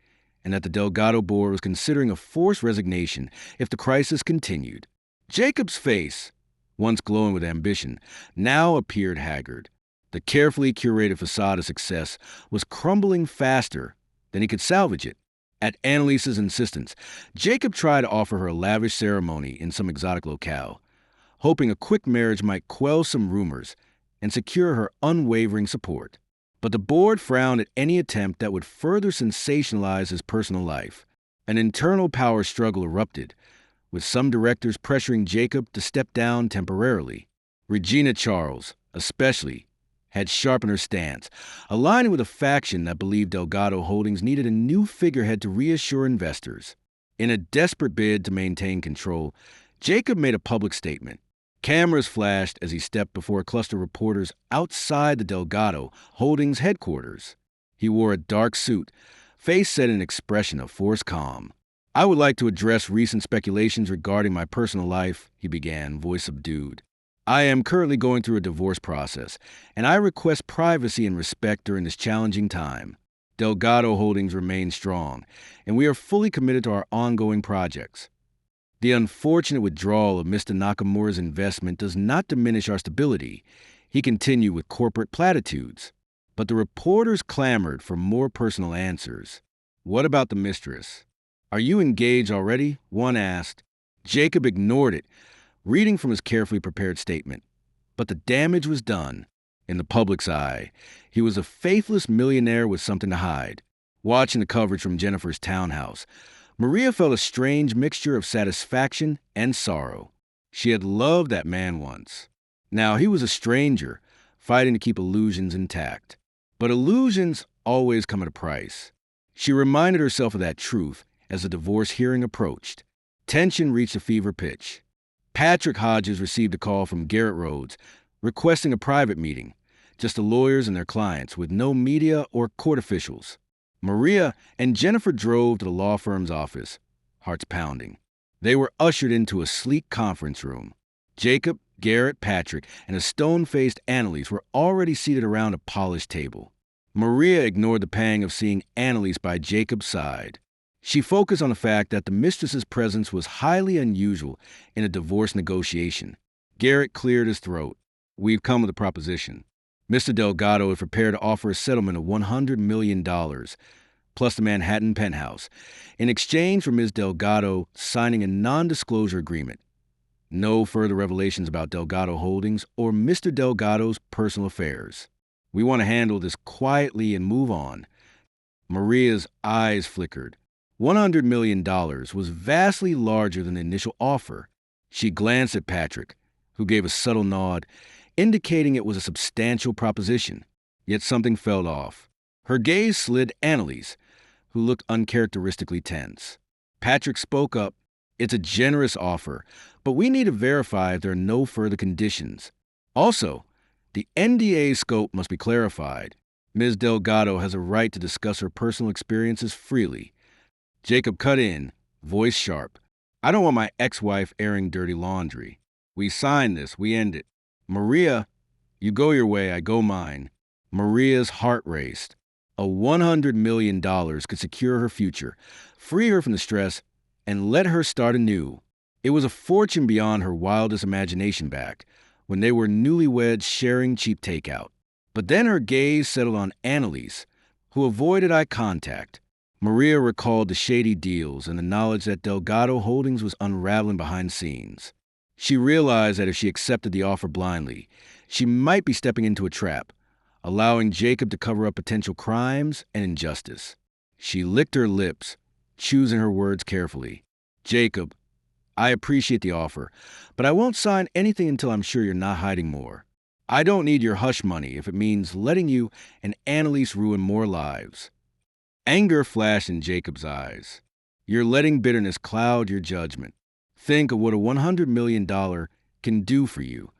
and that the Delgado board was considering a forced resignation if the crisis continued. Jacob's face, once glowing with ambition, now appeared haggard. The carefully curated facade of success was crumbling faster than he could salvage it. At Annalise's insistence, Jacob tried to offer her a lavish ceremony in some exotic locale, hoping a quick marriage might quell some rumors and secure her unwavering support. But the board frowned at any attempt that would further sensationalize his personal life. An internal power struggle erupted, with some directors pressuring Jacob to step down temporarily. Regina Charles, especially, had sharpened her stance, aligning with a faction that believed Delgado Holdings needed a new figurehead to reassure investors. In a desperate bid to maintain control, Jacob made a public statement. Cameras flashed as he stepped before a cluster of reporters outside the Delgado Holdings headquarters. He wore a dark suit, face set in an expression of forced calm. I would like to address recent speculations regarding my personal life, he began, voice subdued. I am currently going through a divorce process, and I request privacy and respect during this challenging time. Delgado Holdings remains strong, and we are fully committed to our ongoing projects. The unfortunate withdrawal of Mr. Nakamura's investment does not diminish our stability, he continued with corporate platitudes. But the reporters clamored for more personal answers. What about the mistress? Are you engaged already? One asked. Jacob ignored it, reading from his carefully prepared statement. But the damage was done. In the public's eye, he was a faithless millionaire with something to hide. Watching the coverage from Jennifer's townhouse, Maria felt a strange mixture of satisfaction and sorrow. She had loved that man once. Now he was a stranger, fighting to keep illusions intact. But illusions always come at a price. She reminded herself of that truth as the divorce hearing approached. Tension reached a fever pitch. Patrick Hodges received a call from Garrett Rhodes requesting a private meeting, just the lawyers and their clients, with no media or court officials. Maria and Jennifer drove to the law firm's office, hearts pounding. They were ushered into a sleek conference room. Jacob, Garrett, Patrick, and a stone-faced Annalise were already seated around a polished table. Maria ignored the pang of seeing Annalise by Jacob's side. She focused on the fact that the mistress's presence was highly unusual in a divorce negotiation. Garrett cleared his throat. "We've come with a proposition. Mr. Delgado is prepared to offer a settlement of $100 million, plus the Manhattan penthouse, in exchange for Ms. Delgado signing a non-disclosure agreement. No further revelations about Delgado Holdings or Mr. Delgado's personal affairs. We want to handle this quietly and move on." Maria's eyes flickered. $100 million was vastly larger than the initial offer. She glanced at Patrick, who gave a subtle nod, indicating it was a substantial proposition. Yet something fell off. Her gaze slid Annalise, who looked uncharacteristically tense. Patrick spoke up. "It's a generous offer, but we need to verify if there are no further conditions. Also, the NDA scope must be clarified. Ms. Delgado has a right to discuss her personal experiences freely." Jacob cut in, voice sharp. "I don't want my ex-wife airing dirty laundry. We sign this, we end it. Maria, you go your way, I go mine." Maria's heart raced. A $100 million could secure her future, free her from the stress, and let her start anew. It was a fortune beyond her wildest imagination back when they were newlyweds sharing cheap takeout. But then her gaze settled on Annalise, who avoided eye contact. Maria recalled the shady deals and the knowledge that Delgado Holdings was unraveling behind the scenes. She realized that if she accepted the offer blindly, she might be stepping into a trap, allowing Jacob to cover up potential crimes and injustice. She licked her lips, choosing her words carefully. "Jacob, I appreciate the offer, but I won't sign anything until I'm sure you're not hiding more. I don't need your hush money if it means letting you and Annalise ruin more lives." Anger flashed in Jacob's eyes. "You're letting bitterness cloud your judgment. Think of what a $100 million can do for you."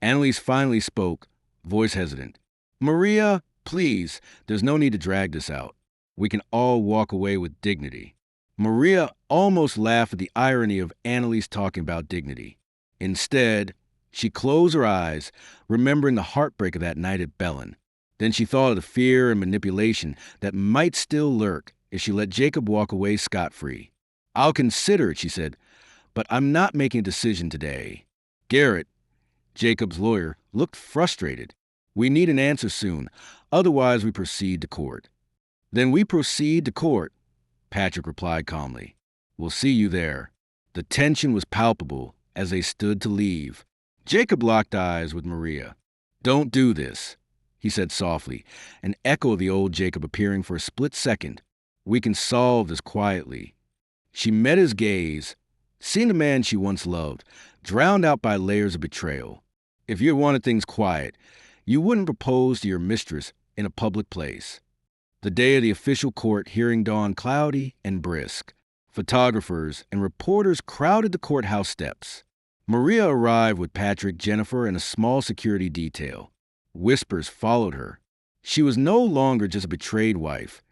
Annalise finally spoke, voice hesitant. "Maria, please, there's no need to drag this out. We can all walk away with dignity." Maria almost laughed at the irony of Annalise talking about dignity. Instead, she closed her eyes, remembering the heartbreak of that night at Bellin. Then she thought of the fear and manipulation that might still lurk if she let Jacob walk away scot-free. "I'll consider it," she said, "but I'm not making a decision today." Garrett, Jacob's lawyer, looked frustrated. "We need an answer soon, otherwise we proceed to court." "Then we proceed to court," Patrick replied calmly. "We'll see you there." The tension was palpable as they stood to leave. Jacob locked eyes with Maria. "Don't do this," he said softly, an echo of the old Jacob appearing for a split second. "We can solve this quietly." She met his gaze, seeing the man she once loved, drowned out by layers of betrayal. If you had wanted things quiet, you wouldn't propose to your mistress in a public place. The day of the official court hearing dawned cloudy and brisk. Photographers and reporters crowded the courthouse steps. Maria arrived with Patrick, Jennifer, and a small security detail. Whispers followed her. She was no longer just a betrayed wife.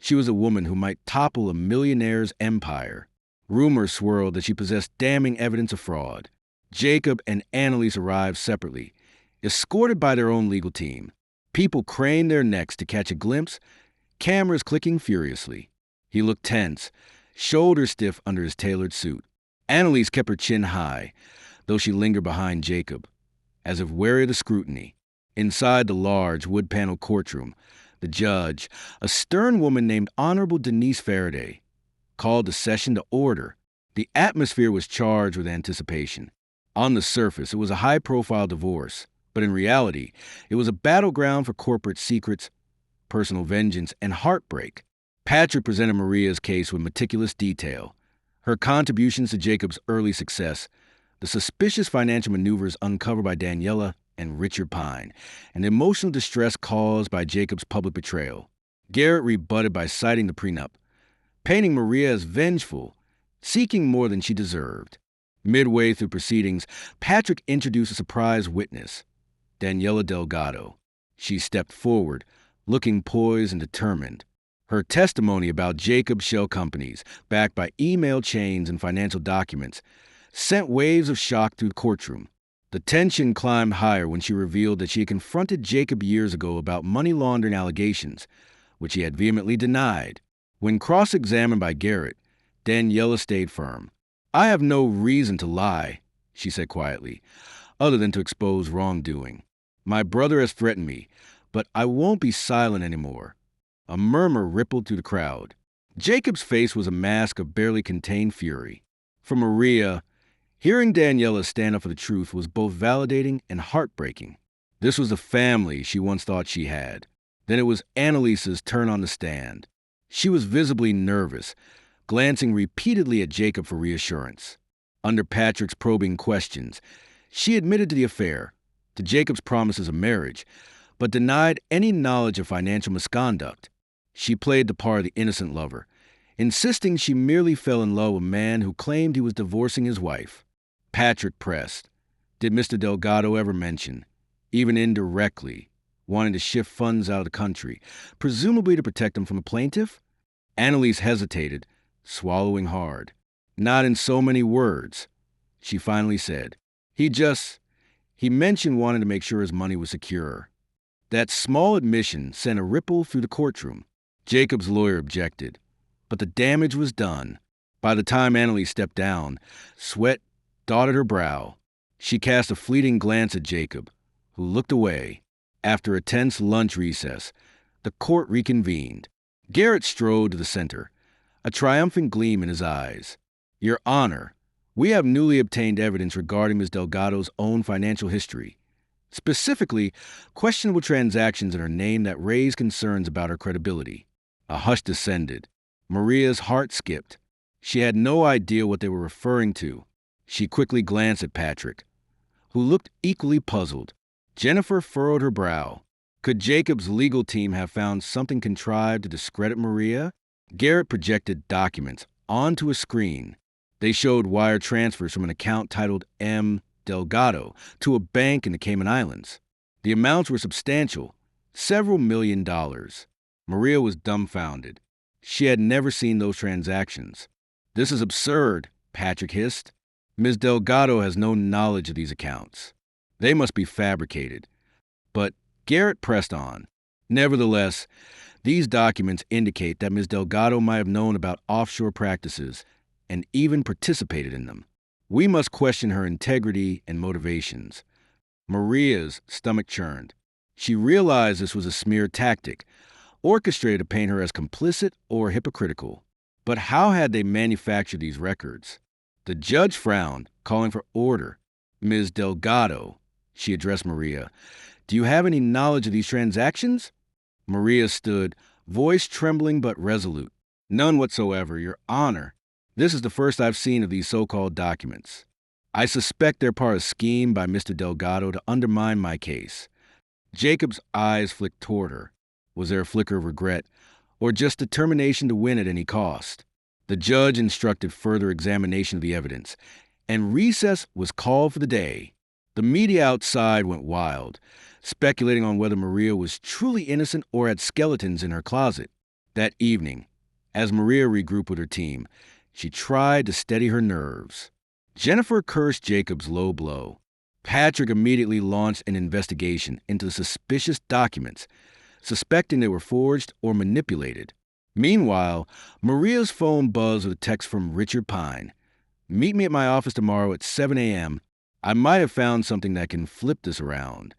She was a woman who might topple a millionaire's empire. Rumors swirled that she possessed damning evidence of fraud. Jacob and Annalise arrived separately, escorted by their own legal team. People craned their necks to catch a glimpse, cameras clicking furiously. He looked tense, shoulders stiff under his tailored suit. Annalise kept her chin high, though she lingered behind Jacob, as if wary of the scrutiny. Inside the large, wood-paneled courtroom, the judge, a stern woman named Honorable Denise Faraday, called the session to order. The atmosphere was charged with anticipation. On the surface, it was a high-profile divorce, but in reality, it was a battleground for corporate secrets, personal vengeance, and heartbreak. Patrick presented Maria's case with meticulous detail. Her contributions to Jacob's early success, the suspicious financial maneuvers uncovered by Daniela and Richard Pine, and the emotional distress caused by Jacob's public betrayal. Garrett rebutted by citing the prenup, painting Maria as vengeful, seeking more than she deserved. Midway through proceedings, Patrick introduced a surprise witness, Daniela Delgado. She stepped forward, looking poised and determined. Her testimony about Jacob's shell companies, backed by email chains and financial documents, sent waves of shock through the courtroom. The tension climbed higher when she revealed that she had confronted Jacob years ago about money laundering allegations, which he had vehemently denied. When cross-examined by Garrett, Daniela stayed firm. "I have no reason to lie," she said quietly, "other than to expose wrongdoing. My brother has threatened me, but I won't be silent anymore." A murmur rippled through the crowd. Jacob's face was a mask of barely contained fury. For Maria, hearing Daniela stand up for the truth was both validating and heartbreaking. This was the family she once thought she had. Then it was Annalise's turn on the stand. She was visibly nervous, glancing repeatedly at Jacob for reassurance. Under Patrick's probing questions, she admitted to the affair, to Jacob's promises of marriage, but denied any knowledge of financial misconduct. She played the part of the innocent lover, insisting she merely fell in love with a man who claimed he was divorcing his wife. Patrick pressed. Did Mr. Delgado ever mention, even indirectly, wanting to shift funds out of the country, presumably to protect him from a plaintiff? Annalise hesitated, swallowing hard. "Not in so many words," she finally said. He mentioned wanting to make sure his money was secure." That small admission sent a ripple through the courtroom. Jacob's lawyer objected, but the damage was done. By the time Annalise stepped down, sweat dotted her brow. She cast a fleeting glance at Jacob, who looked away. After a tense lunch recess, the court reconvened. Garrett strode to the center, a triumphant gleam in his eyes. "Your Honor, we have newly obtained evidence regarding Ms. Delgado's own financial history. Specifically, questionable transactions in her name that raise concerns about her credibility." A hush descended. Maria's heart skipped. She had no idea what they were referring to. She quickly glanced at Patrick, who looked equally puzzled. Jennifer furrowed her brow. Could Jacob's legal team have found something contrived to discredit Maria? Garrett projected documents onto a screen. They showed wire transfers from an account titled M. Delgado to a bank in the Cayman Islands. The amounts were substantial, several $1 million. Maria was dumbfounded. She had never seen those transactions. "This is absurd," Patrick hissed. "Ms. Delgado has no knowledge of these accounts. They must be fabricated." But Garrett pressed on. "Nevertheless, these documents indicate that Ms. Delgado might have known about offshore practices and even participated in them. We must question her integrity and motivations." Maria's stomach churned. She realized this was a smear tactic, orchestrated to paint her as complicit or hypocritical. But how had they manufactured these records? The judge frowned, calling for order. "Ms. Delgado," she addressed Maria, "do you have any knowledge of these transactions?" Maria stood, voice trembling but resolute. "None whatsoever, Your Honor. This is the first I've seen of these so-called documents. I suspect they're part of a scheme by Mr. Delgado to undermine my case." Jacob's eyes flicked toward her. Was there a flicker of regret, or just determination to win at any cost? The judge instructed further examination of the evidence, and recess was called for the day. The media outside went wild, speculating on whether Maria was truly innocent or had skeletons in her closet. That evening, as Maria regrouped with her team, she tried to steady her nerves. Jennifer cursed Jacob's low blow. Patrick immediately launched an investigation into the suspicious documents, suspecting they were forged or manipulated. Meanwhile, Maria's phone buzzed with a text from Richard Pine. "Meet me at my office tomorrow at 7 a.m. I might have found something that can flip this around."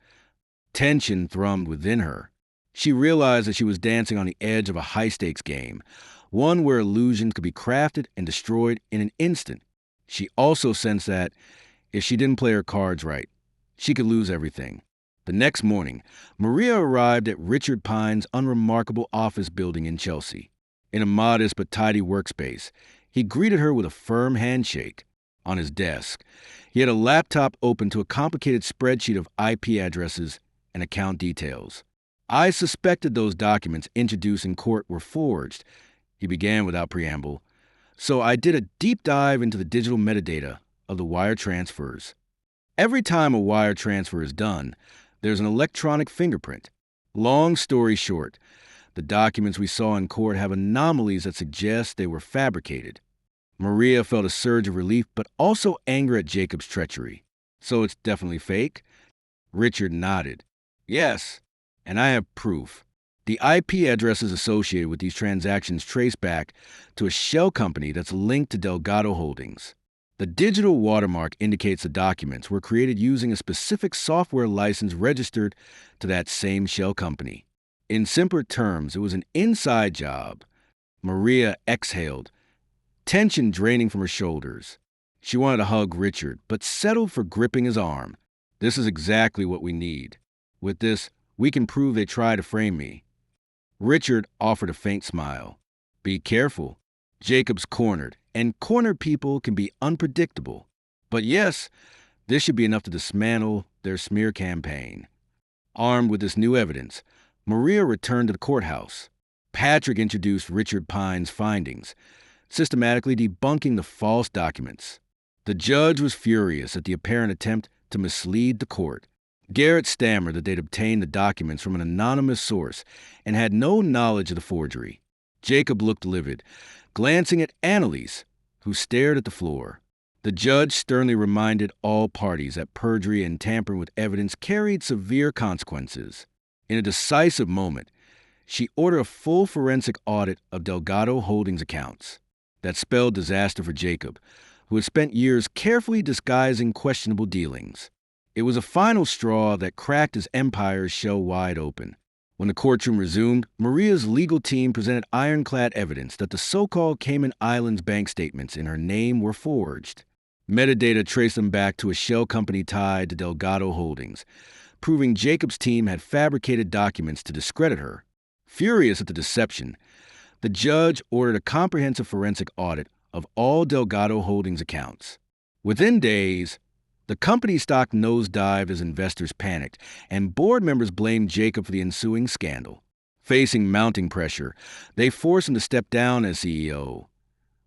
Tension thrummed within her. She realized that she was dancing on the edge of a high-stakes game, one where illusions could be crafted and destroyed in an instant. She also sensed that, if she didn't play her cards right, she could lose everything. The next morning, Maria arrived at Richard Pine's unremarkable office building in Chelsea. In a modest but tidy workspace, he greeted her with a firm handshake. On his desk, he had a laptop open to a complicated spreadsheet of IP addresses and account details. I suspected those documents introduced in court were forged, he began without preamble. So I did a deep dive into the digital metadata of the wire transfers. Every time a wire transfer is done, there's an electronic fingerprint. Long story short, the documents we saw in court have anomalies that suggest they were fabricated. Maria felt a surge of relief, but also anger at Jacob's treachery. So it's definitely fake? Richard nodded. Yes, and I have proof. The IP addresses associated with these transactions trace back to a shell company that's linked to Delgado Holdings. The digital watermark indicates the documents were created using a specific software license registered to that same shell company. In simpler terms, it was an inside job. Maria exhaled, tension draining from her shoulders. She wanted to hug Richard, but settled for gripping his arm. This is exactly what we need. With this, we can prove they tried to frame me. Richard offered a faint smile. Be careful. Jacob's cornered, and cornered people can be unpredictable. But yes, this should be enough to dismantle their smear campaign. Armed with this new evidence, Maria returned to the courthouse. Patrick introduced Richard Pine's findings, systematically debunking the false documents. The judge was furious at the apparent attempt to mislead the court. Garrett stammered that they'd obtained the documents from an anonymous source and had no knowledge of the forgery. Jacob looked livid, glancing at Annalise, who stared at the floor. The judge sternly reminded all parties that perjury and tampering with evidence carried severe consequences. In a decisive moment, she ordered a full forensic audit of Delgado Holdings accounts. That spelled disaster for Jacob, who had spent years carefully disguising questionable dealings. It was a final straw that cracked his empire's shell wide open. When the courtroom resumed, Maria's legal team presented ironclad evidence that the so-called Cayman Islands bank statements in her name were forged. Metadata traced them back to a shell company tied to Delgado Holdings, proving Jacob's team had fabricated documents to discredit her. Furious at the deception, the judge ordered a comprehensive forensic audit of all Delgado Holdings accounts. Within days, the company's stock nosedived as investors panicked, and board members blamed Jacob for the ensuing scandal. Facing mounting pressure, they forced him to step down as CEO,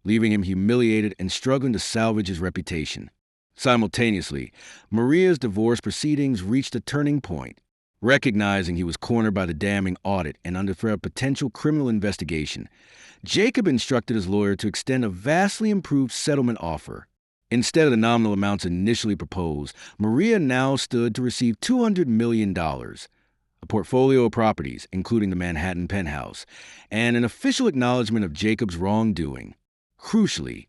leaving him humiliated and struggling to salvage his reputation. Simultaneously, Maria's divorce proceedings reached a turning point. Recognizing he was cornered by the damning audit and under threat of potential criminal investigation, Jacob instructed his lawyer to extend a vastly improved settlement offer. Instead of the nominal amounts initially proposed, Maria now stood to receive $200 million, a portfolio of properties, including the Manhattan penthouse, and an official acknowledgement of Jacob's wrongdoing. Crucially,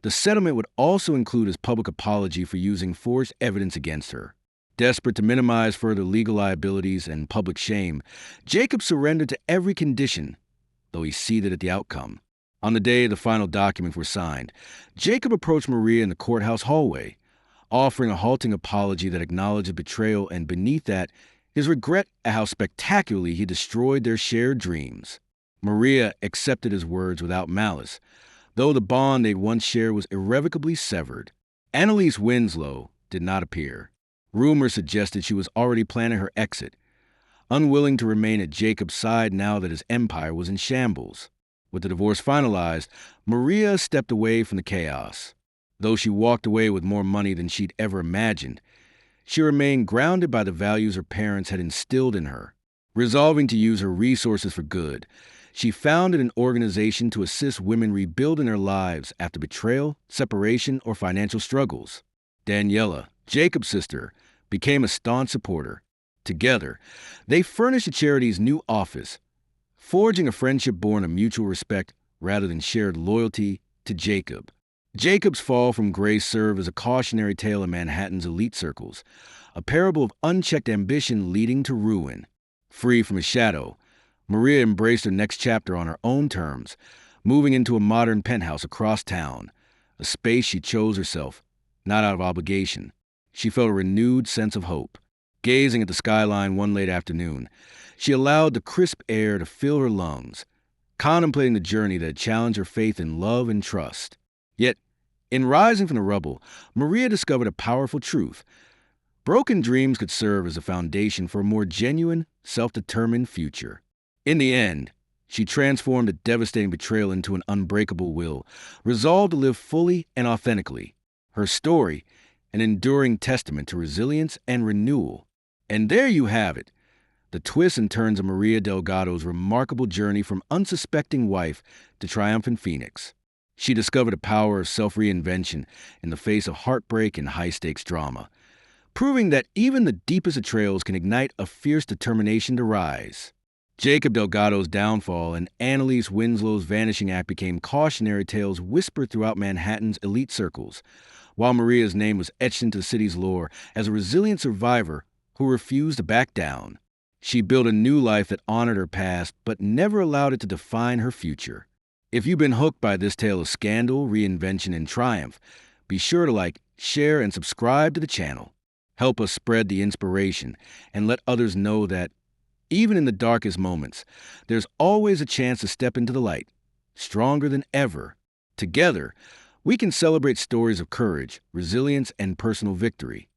the settlement would also include his public apology for using forged evidence against her. Desperate to minimize further legal liabilities and public shame, Jacob surrendered to every condition, though he seethed at the outcome. On the day the final documents were signed, Jacob approached Maria in the courthouse hallway, offering a halting apology that acknowledged the betrayal and beneath that, his regret at how spectacularly he destroyed their shared dreams. Maria accepted his words without malice, though the bond they'd once shared was irrevocably severed. Annalise Winslow did not appear. Rumors suggested she was already planning her exit, unwilling to remain at Jacob's side now that his empire was in shambles. With the divorce finalized, Maria stepped away from the chaos. Though she walked away with more money than she'd ever imagined, she remained grounded by the values her parents had instilled in her. Resolving to use her resources for good, she founded an organization to assist women rebuilding their lives after betrayal, separation, or financial struggles. Daniela, Jacob's sister, became a staunch supporter. Together, they furnished the charity's new office, forging a friendship born of mutual respect rather than shared loyalty to Jacob. Jacob's fall from grace served as a cautionary tale in Manhattan's elite circles, a parable of unchecked ambition leading to ruin. Free from his shadow, Maria embraced her next chapter on her own terms, moving into a modern penthouse across town, a space she chose herself, not out of obligation. She felt a renewed sense of hope. Gazing at the skyline one late afternoon, she allowed the crisp air to fill her lungs, contemplating the journey that had challenged her faith in love and trust. Yet, in rising from the rubble, Maria discovered a powerful truth. Broken dreams could serve as a foundation for a more genuine, self-determined future. In the end, she transformed a devastating betrayal into an unbreakable will, resolved to live fully and authentically. Her story, an enduring testament to resilience and renewal. And there you have it, the twists and turns of Maria Delgado's remarkable journey from unsuspecting wife to triumphant phoenix. She discovered the power of self-reinvention in the face of heartbreak and high-stakes drama, proving that even the deepest betrayals can ignite a fierce determination to rise. Jacob Delgado's downfall and Annalise Winslow's vanishing act became cautionary tales whispered throughout Manhattan's elite circles, while Maria's name was etched into the city's lore as a resilient survivor who refused to back down. She built a new life that honored her past but never allowed it to define her future. If you've been hooked by this tale of scandal, reinvention, and triumph, be sure to like, share, and subscribe to the channel. Help us spread the inspiration and let others know that even in the darkest moments, there's always a chance to step into the light, stronger than ever. Together, we can celebrate stories of courage, resilience, and personal victory.